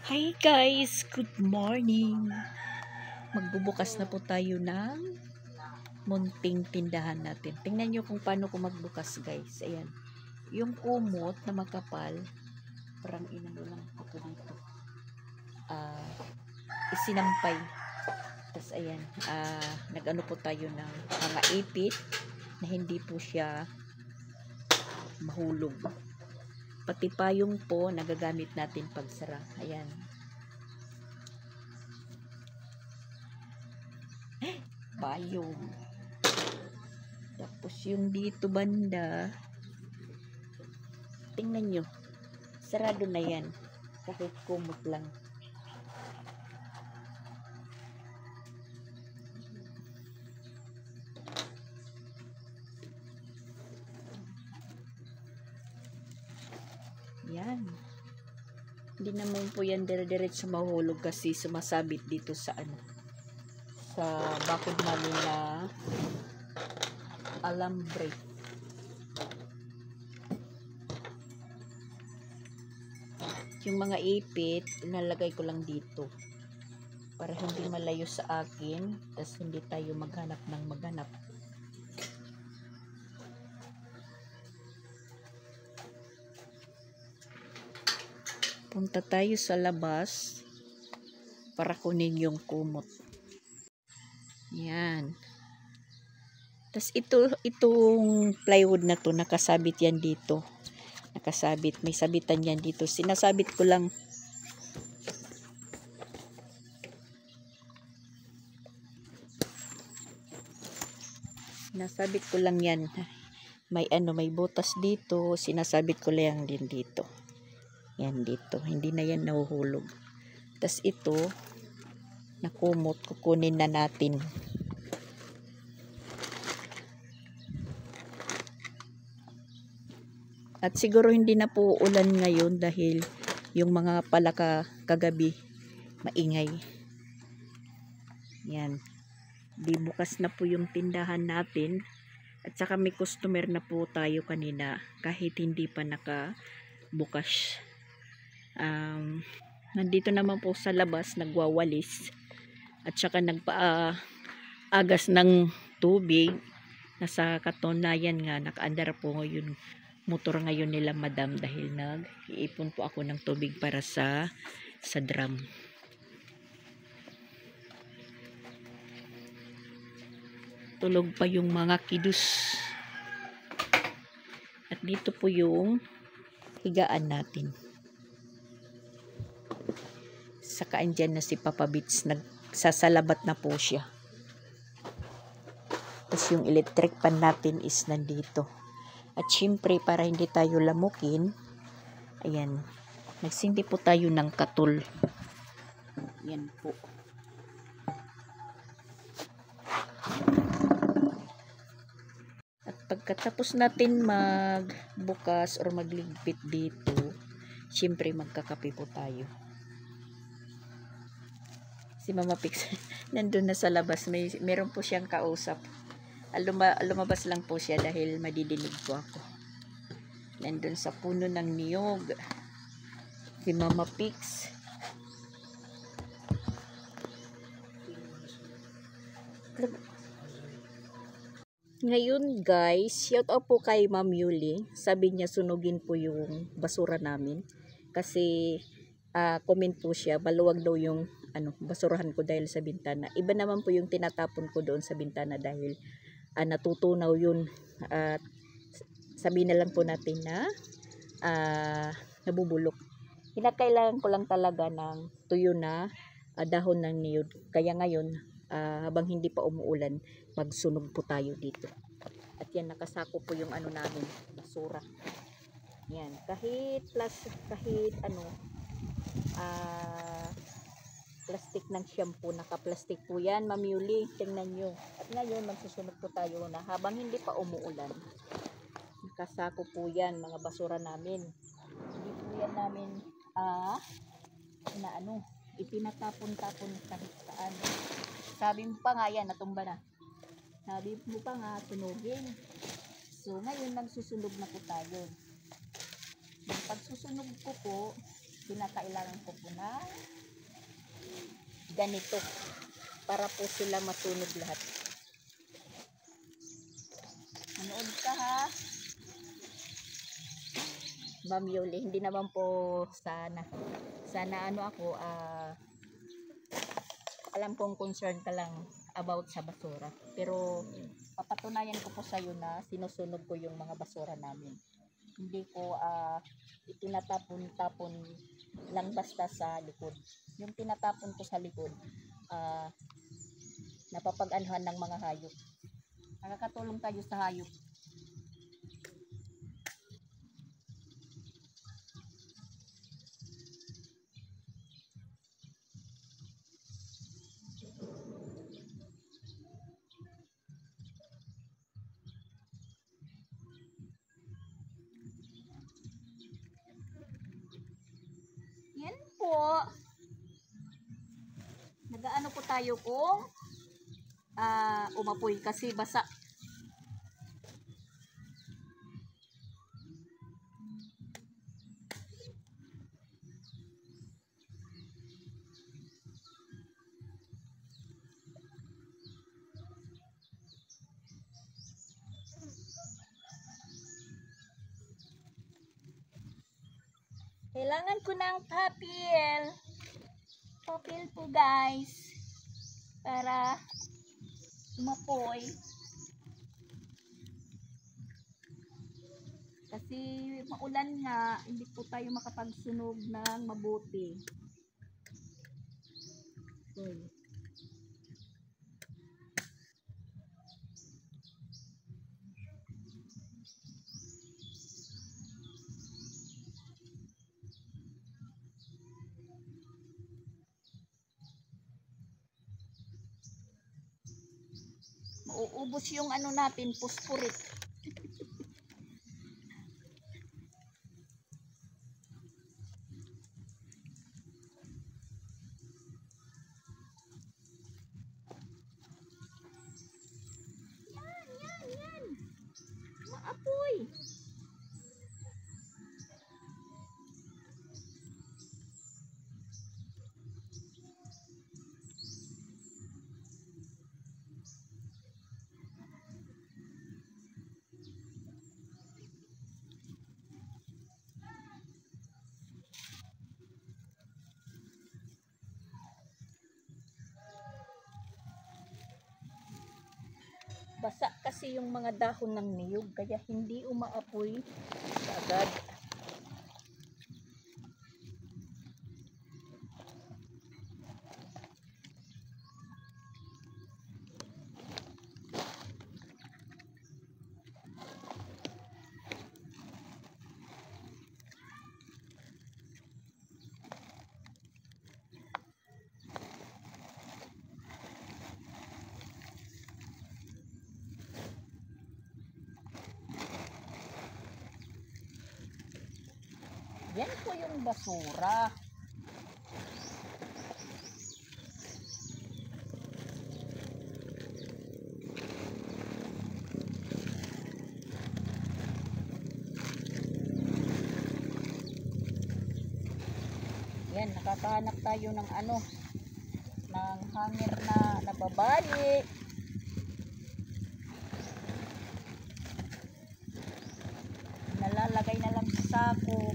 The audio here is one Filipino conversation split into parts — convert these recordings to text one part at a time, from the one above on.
Hi guys! Good morning! Magbubukas na po tayo ng munting tindahan natin. Tingnan nyo kung paano ko magbukas guys. Ayan. Yung kumot na makapal, parang inano lang po dito. Isinampay. Tapos ayan, nag-ano po tayo ng mga ipit na hindi po siya mahulog. Pati payong po nagagamit natin pagsara. Ayan. Payong. Tapos yung dito banda, tingnan nyo, sarado na yan. Kahit kumot lang. Yan. Hindi naman po yan dire-diretso mahulog kasi sumasabit dito sa sa bakod namin na alambre. Yung mga ipit, inalagay ko lang dito para hindi malayo sa akin, tas hindi tayo maghanap ng maghanap. Punta tayo sa labas para kunin yung kumot. Yan. Tas itong plywood na to, nakasabit yan dito. Nakasabit, may sabitan yan dito. Sinasabit ko lang. Sinasabit ko lang yan. May may butas dito. Sinasabit ko lang din dito. Yan dito. Hindi na yan nahuhulog. Tas ito, nakumot, kukunin na natin. At siguro hindi na po ulan ngayon dahil yung mga palaka kagabi maingay. Yan. Di bukas na po yung tindahan natin. At saka may customer na po tayo kanina kahit hindi pa nakabukas. Nandito naman po sa labas nagwawalis. At saka nagpaagas ng tubig. Nasa katunayan nga nakaandar po yung motor ngayon nila madam dahil nag-iipon po ako ng tubig para sa drum. Tulog pa yung mga kidus. At dito po yung higaan natin. Saka andyan na si Papa Bits, nagsasalabat na po siya. Tapos yung electric pan natin is nandito. At syempre, para hindi tayo lamukin, ayan, nagsindi po tayo ng katul. Yan po. At pagkatapos natin magbukas or magligpit dito, syempre magkakape po tayo. Si Mama Pix, nandun na sa labas, meron po siyang kausap. Lumabas lang po siya dahil madidinig po ako. Nandun sa puno ng niyog si Mama Pix. Ngayon guys, shout out po kay Ma'am Yuli. Sabi niya sunugin po yung basura namin kasi comment po siya, baluwag daw yung basurahan ko dahil sa bintana. Iba naman po yung tinatapon ko doon sa bintana dahil natutunaw yun. At sabihin na lang po natin na nabubulok. Kinakailangan ko lang talaga ng tuyo na dahon ng niyog. Kaya ngayon, habang hindi pa umuulan, magsunog po tayo dito. At yan, nakasako po yung namin, basura. Yan, kahit plastic ng shampoo, naka-plastic po yan, Ma'am Yuli, tingnan nyo. At ngayon, magsusunod po tayo na habang hindi pa umuulan. Nakasako po yan, mga basura namin. Hindi po yan namin, itinatapon-tapon kahit saan. Sabi mo pa nga yan, natumba na. Sabi mo pa nga, tunugin. So, ngayon, nagsusunog na po tayo. Yung pagsusunog ko po, kinakailangan ko po na ganito para po sila masunog lahat. Manood ka ha, Ma'am Yuli. Hindi naman po sana ano ako, alam kong concern ka lang about sa basura, pero papatunayan ko po sa iyo na sinusunog ko yung mga basura namin. Hindi ko itinatapon-tapon lang basta sa likod. Yung tinatapon ko sa likod, napapag-anuhan ng mga hayop. Nakakatulong tayo sa hayop. Yan po. Nagaano po tayo kung umapoy kasi basa. Kailangan ko ng papel. Papel po guys. Para umapoy. Kasi maulan nga, hindi po tayo makapagsunog ng mabuti. Mauubos yung ano natin, phosphoric. Yan. Maapoy. Basa kasi yung mga dahon ng niyog kaya hindi umaapoy agad. Yan po yung basura. Yan, nakakahanap tayo ng ano, ng hanger na nababali. Nalalagay na lang sa sako.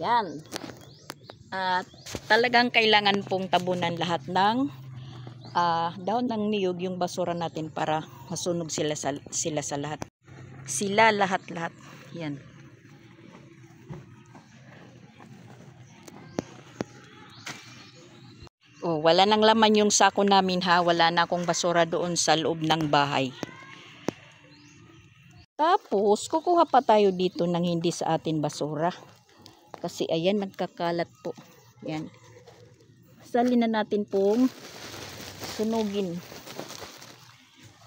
Yan. At talagang kailangan pong tabunan lahat ng dahon ng niyog yung basura natin para masunog sila sa lahat. Sila lahat-lahat. Yan. Oh, wala nang laman yung sako namin ha. Wala na akong basura doon sa loob ng bahay. Tapos, kukuha pa tayo dito ng hindi sa atin basura. Kasi ayan, nagkakalat po. Yan. Salin na natin pong sunugin.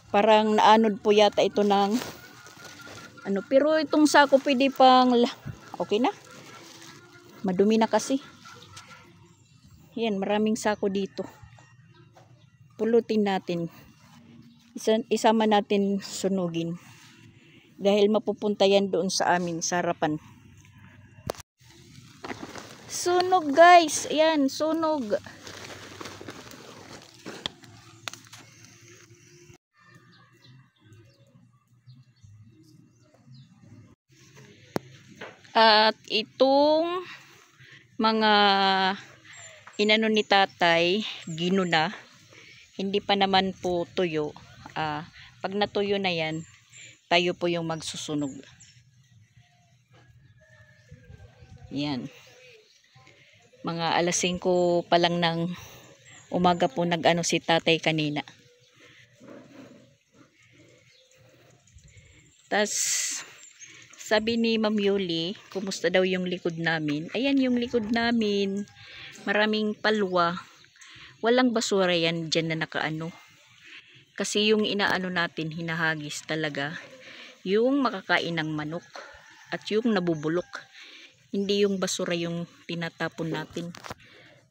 Parang naanod po yata ito ng ano. Pero itong sako pwede pang okay na. Madumi na kasi. Yan, maraming sako dito. Pulutin natin. Isama natin sunugin. Dahil mapupunta yan doon sa amin, sa harapan. Sunog guys. Ayan, sunog. At itong mga inano ni tatay, ginuna, hindi pa naman po tuyo. Pag natuyo na yan, tayo po yung magsusunog. Yan. Mga alas 5 pa lang ng umaga po nag-ano si tatay kanina. Tas sabi ni Ma'am Yuli, kumusta daw yung likod namin? Ayan yung likod namin. Maraming palwa. Walang basura yan dyan na nakaano. Kasi yung inaano natin, hinahagis talaga, yung makakain ng manok at yung nabubulok. Hindi yung basura yung tinatapon natin.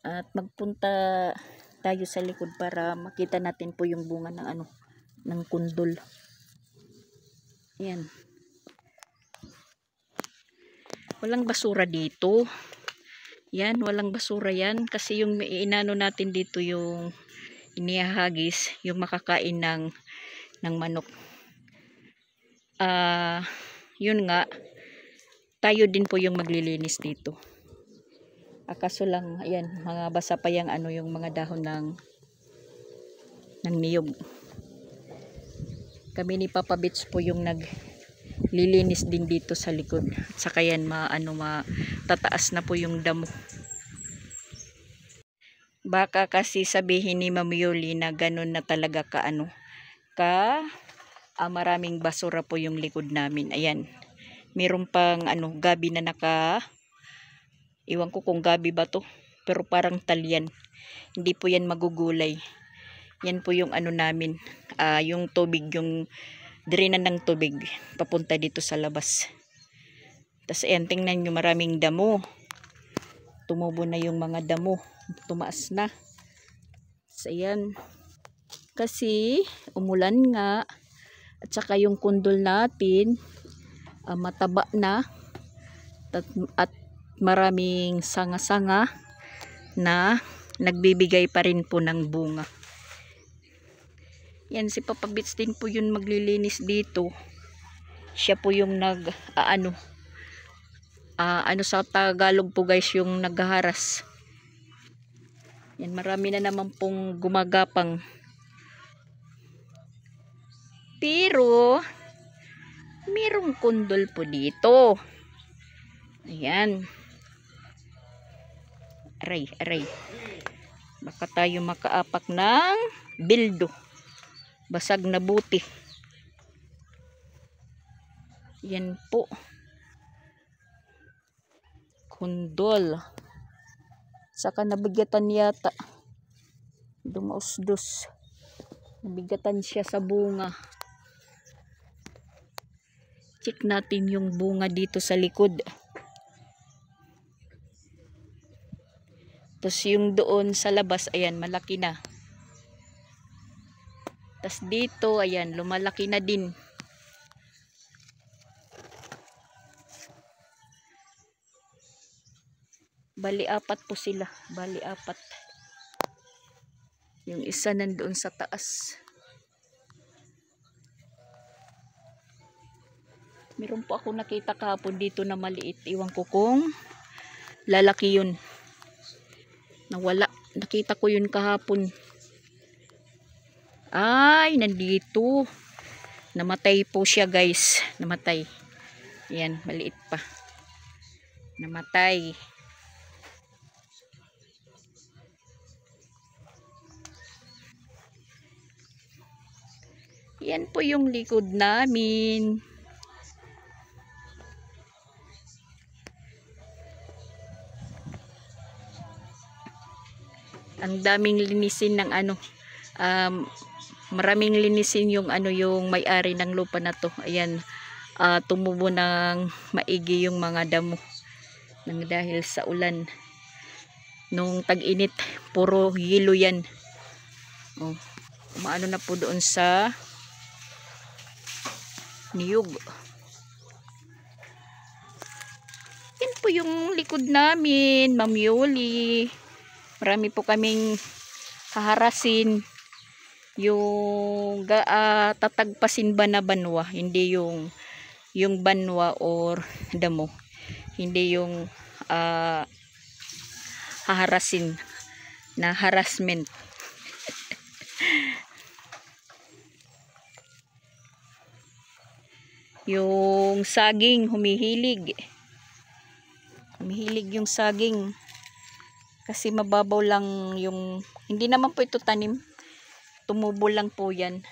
At magpunta tayo sa likod para makita natin po yung bunga ng ano, ng kundol. Yan. Walang basura dito. Yan, walang basura yan. Kasi yung inano natin dito yung inihagis, yung makakain ng manok. Yun nga, tayo din po yung maglilinis dito. Kaso lang, ayan, mga basa pa yung ano, yung mga dahon ng niyog. Kami ni Papa Bits po yung naglilinis din dito sa likod. At saka yan, matataas na po yung damo. Baka kasi sabihin ni Ma'am Yuli na ganun na talaga maraming basura po yung likod namin. Ayan. Meron pang gabi na iwan ko kung gabi ba to, pero parang talyan. Hindi po yan magugulay. Yan po yung namin, yung tubig, yung drinan ng tubig papunta dito sa labas. Tapos ayan, tingnan nyo, maraming damo. Tumubo na yung mga damo. Tumaas na. So ayan. Kasi umulan nga. At saka yung kundol natin mataba na. At maraming sanga-sanga na nagbibigay pa rin po ng bunga. Yan, si Papa Bits din po yun maglilinis dito. Siya po yung sa Tagalog po guys, yung naghaharas. Yan, marami na naman pong gumagapang. Pero mayroong kundol po dito. Ayan. Aray. Baka tayo makaapak ng bildo. Basag na buti. Yan po. Kundol. Saka nabigatan yata. Dumausdos. Nabigatan siya sa bunga. Check natin yung bunga dito sa likod. Tapos yung doon sa labas, ayan, malaki na. Tapos dito, ayan, lumalaki na din. Bali, 4 po sila. Bali, 4. Yung isa nandoon sa taas. Meron po ako nakita kahapon dito na maliit. Iwan ko kung lalaki yun. Nawala. Nakita ko yun kahapon. Ay, nandito. Namatay po siya guys. Namatay. Yan, maliit pa. Namatay. Yan po yung likod namin. Ang daming linisin ng ano. Maraming linisin yung ano, yung may-ari ng lupa na to. Ayan, tumubo ng maigi yung mga damo nang dahil sa ulan. Nung tag-init, puro yelo yan. Oh, umaano na po doon sa niyog. Yan po yung likod namin, Ma'am Yoli. Marami po kaming haharasin. Yung tatagpasin ba na banwa, hindi yung banwa or damo, hindi yung haharasin na harassment. Yung saging humihilig yung saging kasi mababaw lang yung, hindi naman po ito tanim, tumubo lang po yan.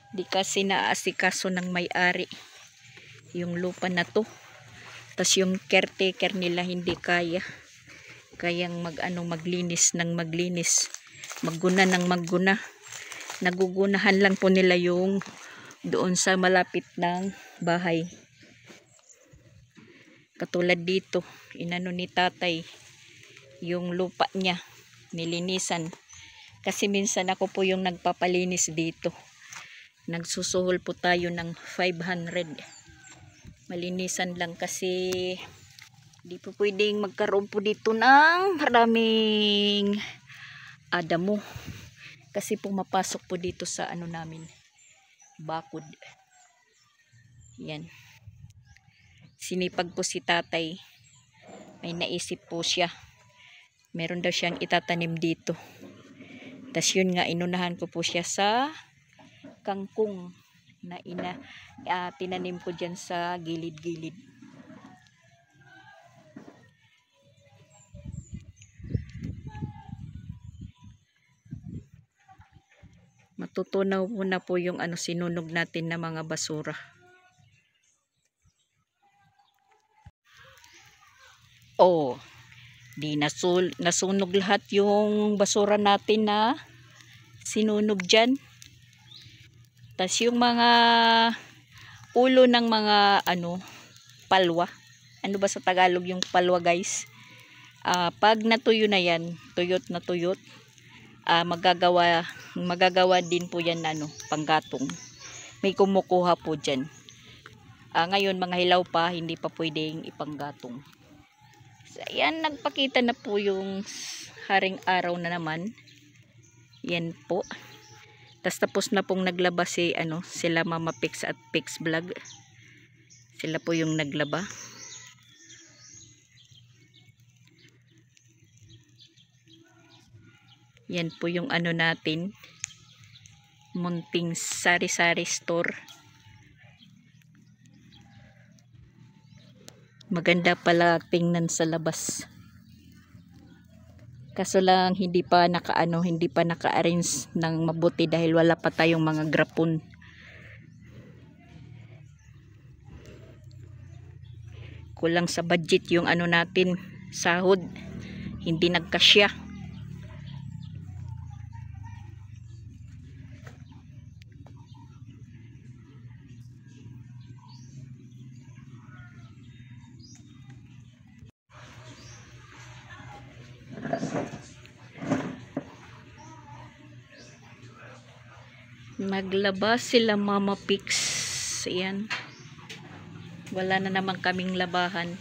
Di kasi naaasikaso ng may-ari yung lupa na to. Tas yung caretaker nila hindi kayang maglinis ng maglinis, magguna ng magguna. Nagugunahan lang po nila yung doon sa malapit ng bahay. Katulad dito, inano ni tatay yung lupa niya, nilinisan. Kasi minsan ako po yung nagpapalinis dito. Nagsusuhol po tayo ng 500. Malinisan lang kasi di po pwedeng magkaroon po dito ng maraming damo. Kasi pumapasok po dito sa ano namin, bakod. Yan. Sinipag po si tatay. May naisip po siya. Meron daw siyang itatanim dito. Tas yun nga, inunahan ko po siya sa kangkong na tinanim ko dyan sa gilid-gilid. Matutunaw po na po yung sinunog natin na mga basura. Oh, di nasunog lahat yung basura natin na sinunog dyan. Tas yung mga ulo ng mga palwa. Ano ba sa Tagalog yung palwa guys? Pag natuyo na yan, tuyot na tuyot, magagawa din po yan panggatong. May kumukuha po dyan. Ngayon mga hilaw pa, hindi pa pwedeng ipanggatong. So, ayan, nagpakita na po yung haring araw na naman. Yan po. Tapos na pong naglaba sila Mama Pix at Pix Vlog. Sila po yung naglaba. Yan po yung natin. Munting sari-sari store. Maganda pala tingnan sa labas. Kaso lang hindi pa naka-arrange ng mabuti dahil wala pa tayong mga grapon. Kulang sa budget yung natin, sahod. Hindi nagkasya. Naglaba sila Mama Pix. Ayan. Wala na naman kaming labahan.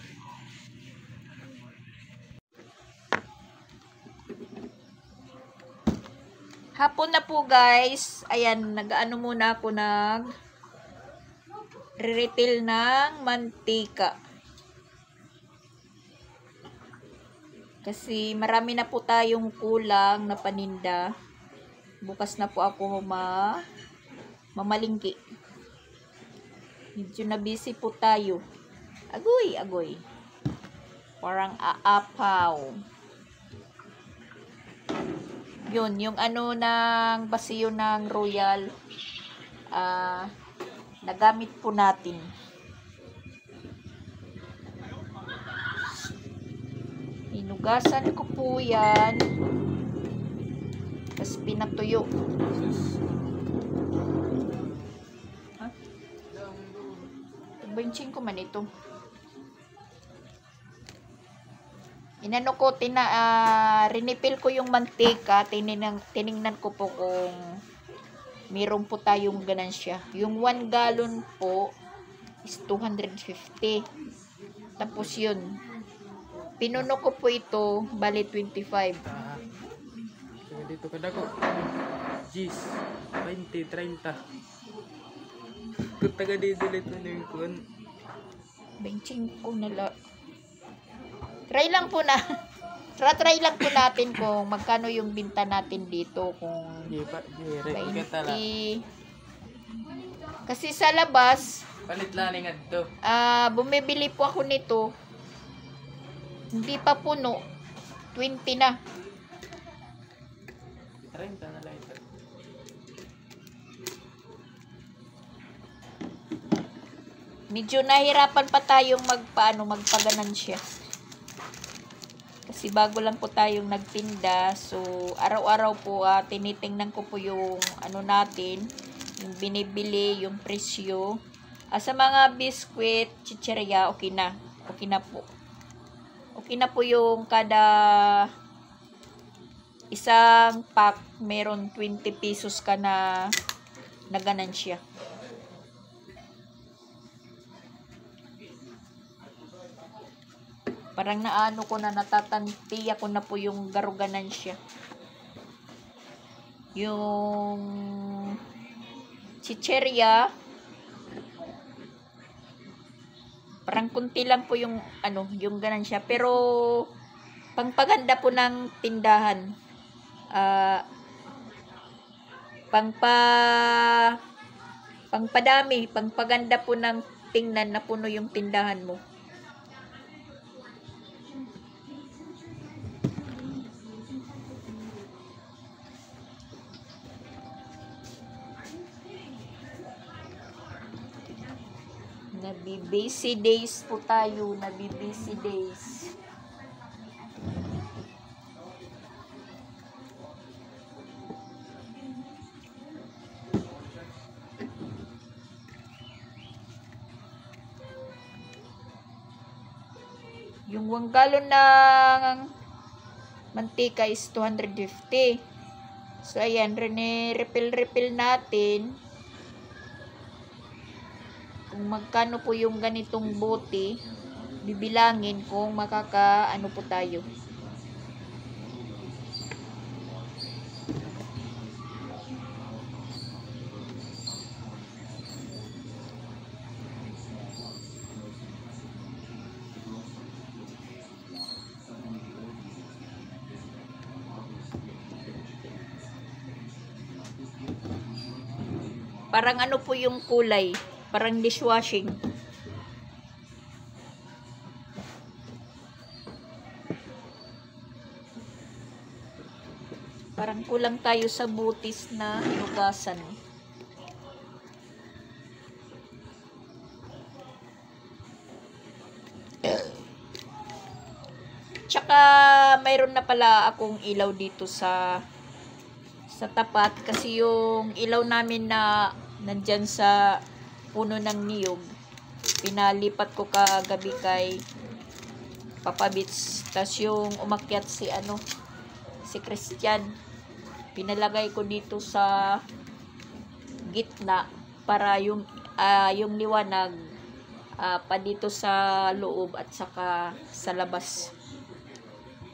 Hapon na po guys. Ayan, muna ako re-retail ng mantika. Kasi marami na po tayong kulang na paninda. Bukas na po ako mamalingki. Medyo na busy po tayo. Agoy, agoy. Parang aapaw. Yun, yung ano ng basiyo ng Royal, nagamit po natin. Hinugasan ko po yan. Tapos pinatuyo. Ha? Benching ko man ito. Inano ko, rinipil ko yung mantika. Tiningnan ko po kung meron po tayong ganansya. Yung 1 gallon po is 250. Tapos yun, pinuno ko po ito, bali 25. Dito kada ko. Gis, 20, 30. Kung taga didelete na yung kun. Benching ko nala. Try lang po natin kung magkano yung binta natin dito, kung Di pa, di 20. Kasi sa labas, palit lang to. bumibili po ako nito, hindi pa puno, 20 na. 30 na lang ito. Medyo nahirapan pa tayong magpaganansya. Kasi bago lang po tayong nagtinda. So, araw-araw po tinitingnan ko po yung ano natin, yung binibili, yung presyo. Sa mga biskwit, chicheria, okay na. Okay na po. Okay na po yung kada isang pack, meron 20 pesos ka na ganansya. Parang naano ko na, natatantiya ko na po yung ganansya. Yung chicheria, parang kunti lang po yung yung ganansya. Pero pangpaganda po ng tindahan. Pangpadami, pangpaganda po ng tingnan na puno yung tindahan mo. Nabi-busy days po tayo, nabi-busy days. Yung 1 galon ng mantika is 250. So, ayan, refill natin. Kung magkano po yung ganitong bote, bibilangin kung makakaano po tayo. Parang ano po yung kulay, parang dishwashing. Parang kulang tayo sa butis na hinugasan. Tsaka mayroon na pala akong ilaw dito sa tapat, kasi yung ilaw namin na nandyan sa puno ng niyog, pinalipat ko kagabi kay Papa Bits. Tas yung umakyat si Christian, pinalagay ko dito sa gitna para yung liwanag pa dito sa loob at saka sa labas.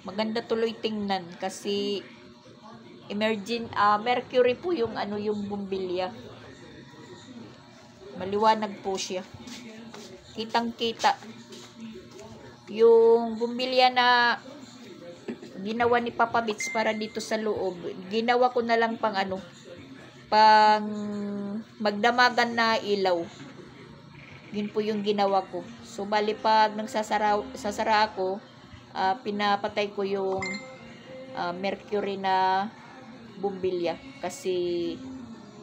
Maganda tuloy tingnan kasi mercury po yung yung bumbilya. Maliwanag po siya. Kitang-kita. Yung bumbilya na ginawa ni Papa Bits para dito sa loob. Ginawa ko na lang pang ano, pang magdamagan na ilaw. Yun po yung ginawa ko. So bali pag sasara ako, pinapatay ko yung mercury na bumbilya kasi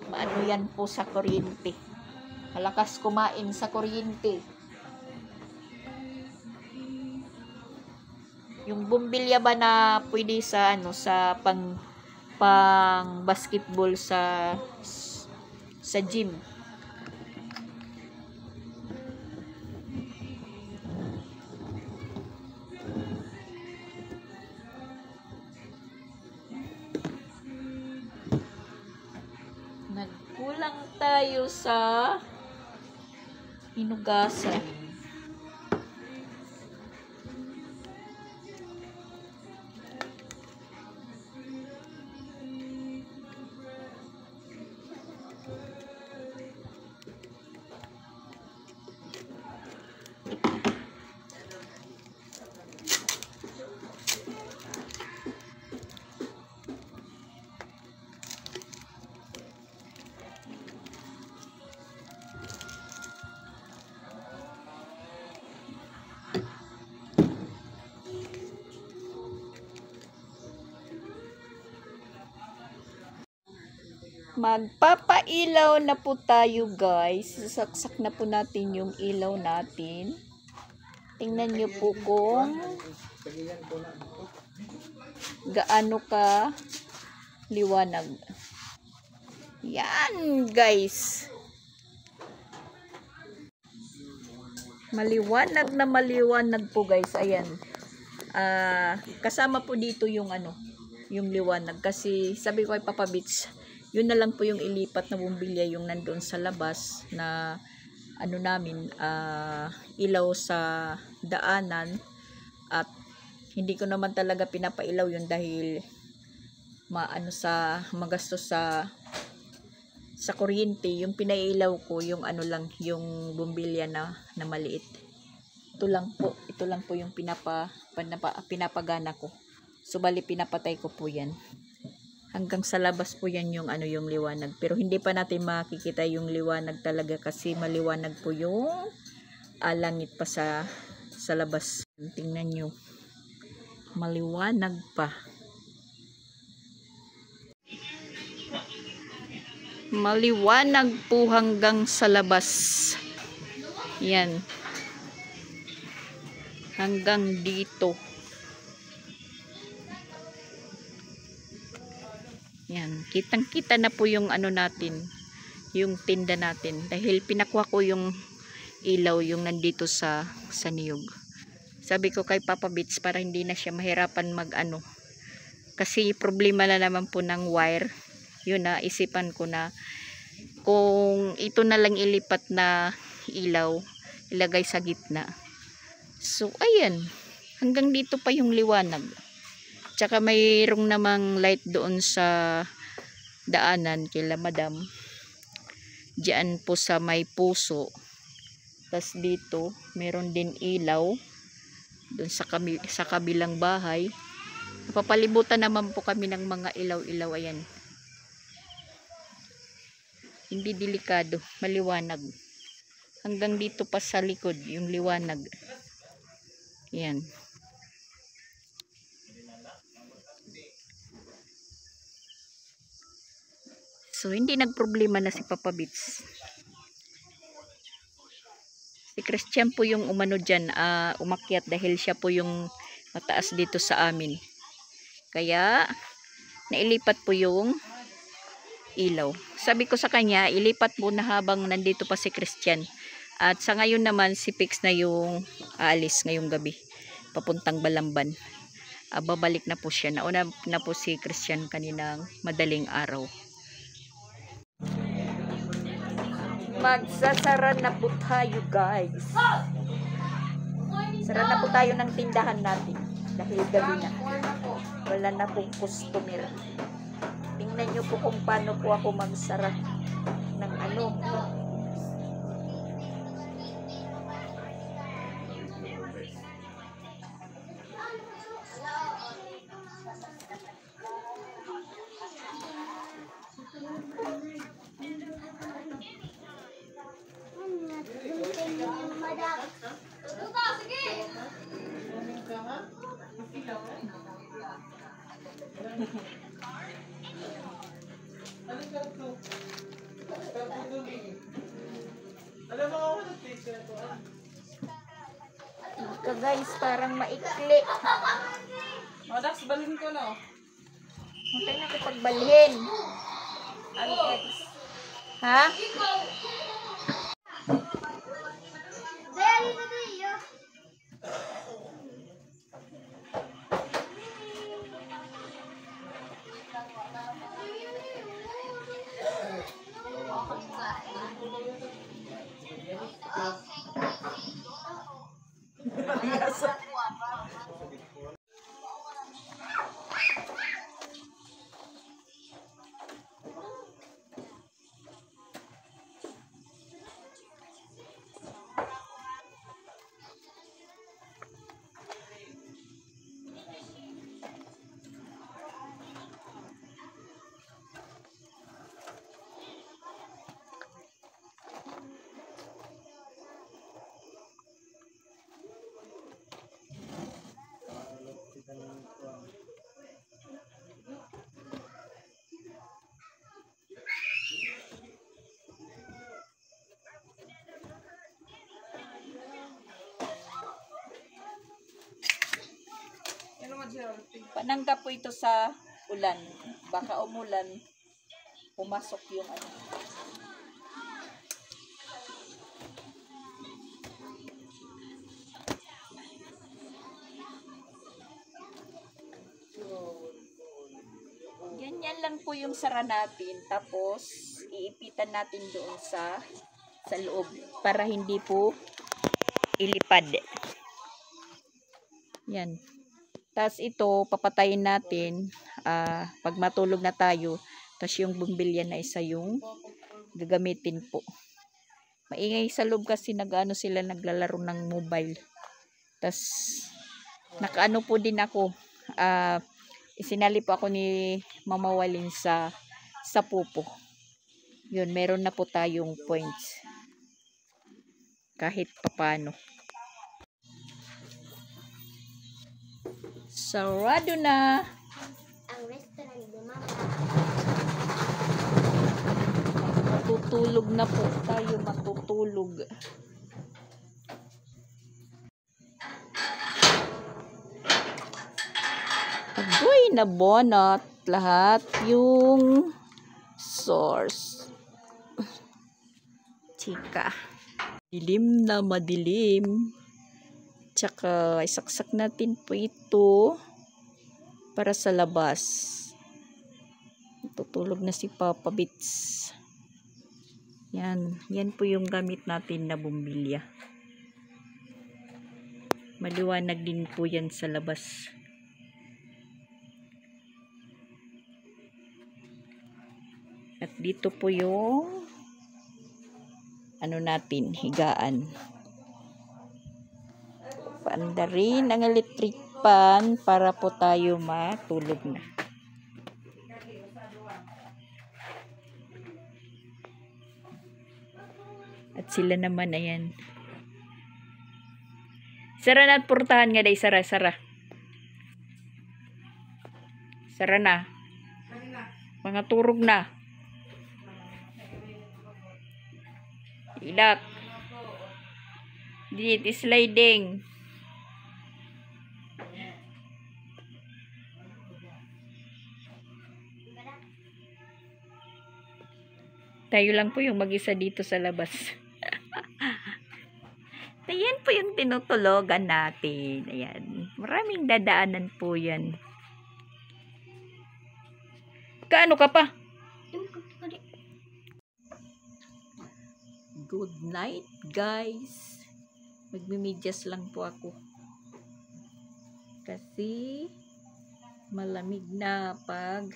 maano yan po sa kuryente. Malakas kumain sa kuryente. Yung bumbilya ba na pwede sa ano sa pang basketball sa gym. Nagkulang tayo sa hinugasan. Magpapailaw na po tayo guys. Sasaksak na po natin yung ilaw natin. Tingnan nyo po kung gaano ka liwanag. Yan guys. Maliwanag na maliwanag po guys. Ayan. Kasama po dito yung ano, yung liwanag. Kasi sabi ko kay Papa Bits, yun na lang po yung ilipat na bumbilya yung nandoon sa labas na ano namin, ilaw sa daanan. At hindi ko naman talaga pinapailaw yun dahil magastos sa kuryente. Yung pinailaw ko yung ano lang, yung bumbilya na maliit. Ito lang po yung pinapagana ko. So bali pinapatay ko po yan. Hanggang sa labas po yan yung ano, yung liwanag. Pero hindi pa natin makikita yung liwanag talaga kasi maliwanag po yung langit pa sa labas. Tingnan nyo. Maliwanag pa. Maliwanag po hanggang sa labas. Yan. Hanggang dito. Yan, kitang-kita na po yung ano natin, yung tinda natin. Dahil pinakuha ko yung ilaw, yung nandito sa niyog. Sabi ko kay Papa Bits para hindi na siya mahirapan mag-ano. Kasi problema na naman po ng wire. Yun na, isipan ko na kung ito na lang ilipat na ilaw, ilagay sa gitna. So, ayan. Hanggang dito pa yung liwanag. Tsaka mayroong namang light doon sa daanan kila Madam. Diyan po sa may puso. Tapos dito, meron din ilaw. Doon sa kabilang bahay. Napapalibutan naman po kami ng mga ilaw-ilaw. Ayan. Hindi delikado. Maliwanag. Hanggang dito pa sa likod, yung liwanag. Ayan. So, hindi nagproblema na si Papa Bits. Si Christian po yung umano dyan, umakyat dahil siya po yung mataas dito sa amin. Kaya, nailipat po yung ilaw. Sabi ko sa kanya, ilipat mo na habang nandito pa si Christian. At sa ngayon naman, si Pix na yung aalis ngayong gabi. Papuntang Balamban. Babalik na po siya. Nauna na po si Christian kaninang madaling araw. Magsasara na po tayo guys. Sara na po tayo ng tindahan natin dahil gabi na. Wala na pong customer. Tingnan nyo po kung paano po ako magsara ng ano. Ika guys, parang maikli. Dax, balhin ko na. Huwag na ko pagbalhin. Alex. Ha? Panangga po ito sa ulan. Baka umulan, pumasok yung ano. Ganyan lang po yung sara natin. Tapos, iipitan natin doon sa loob para hindi po ilipad. Yan. Tapos ito, papatayin natin pag matulog na tayo. Tapos yung bumbilya na isa yung gagamitin po. Maingay sa loob kasi nag-ano sila, naglalaro ng mobile. Tapos nakaano po din ako. Isinali po ako ni Mama Walin sa pupo. Yun, meron na po tayong points. Kahit papano. Sarado na. Ang restaurant ni Mama. Matutulog na po tayo, matutulog. Agoy, nabonot lahat yung source. Chika. Dilim na madilim. Tsaka isaksak natin po ito para sa labas. Tutulog na si Papa Bits. Yan. Yan po yung gamit natin na bumbilya. Maliwanag din po yan sa labas. At dito po yung ano natin, higaan. Paanda rin ang electric pan para po tayo matulog na. At sila naman, ayan. Sara na at portahan nga day, sara. Sara na. Mga turog na. Ilak. Dito, sliding. Tayo lang po yung mag-isa dito sa labas. Ayan po yung tinutulogan natin. Ayan. Maraming dadaanan po yan. Kaano ka pa? Good night, guys. Magmimidyas lang po ako. Kasi malamig na pag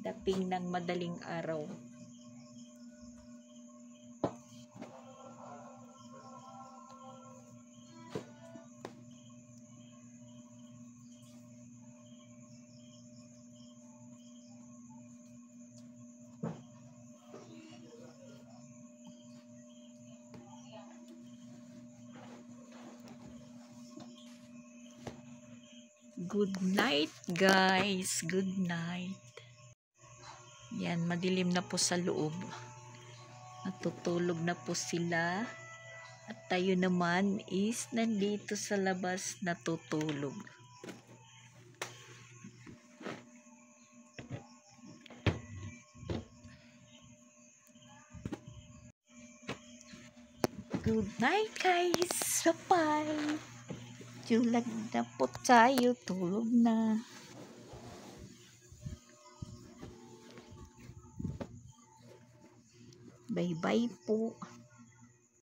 dating ng madaling araw. Good night, guys. Good night. Yan, madilim na po sa loob. Natutulog na po sila. At tayo naman is nandito sa labas natutulog. Good night, guys. Bye-bye. Tulag na po tayo. Tulog na. Bye-bye po.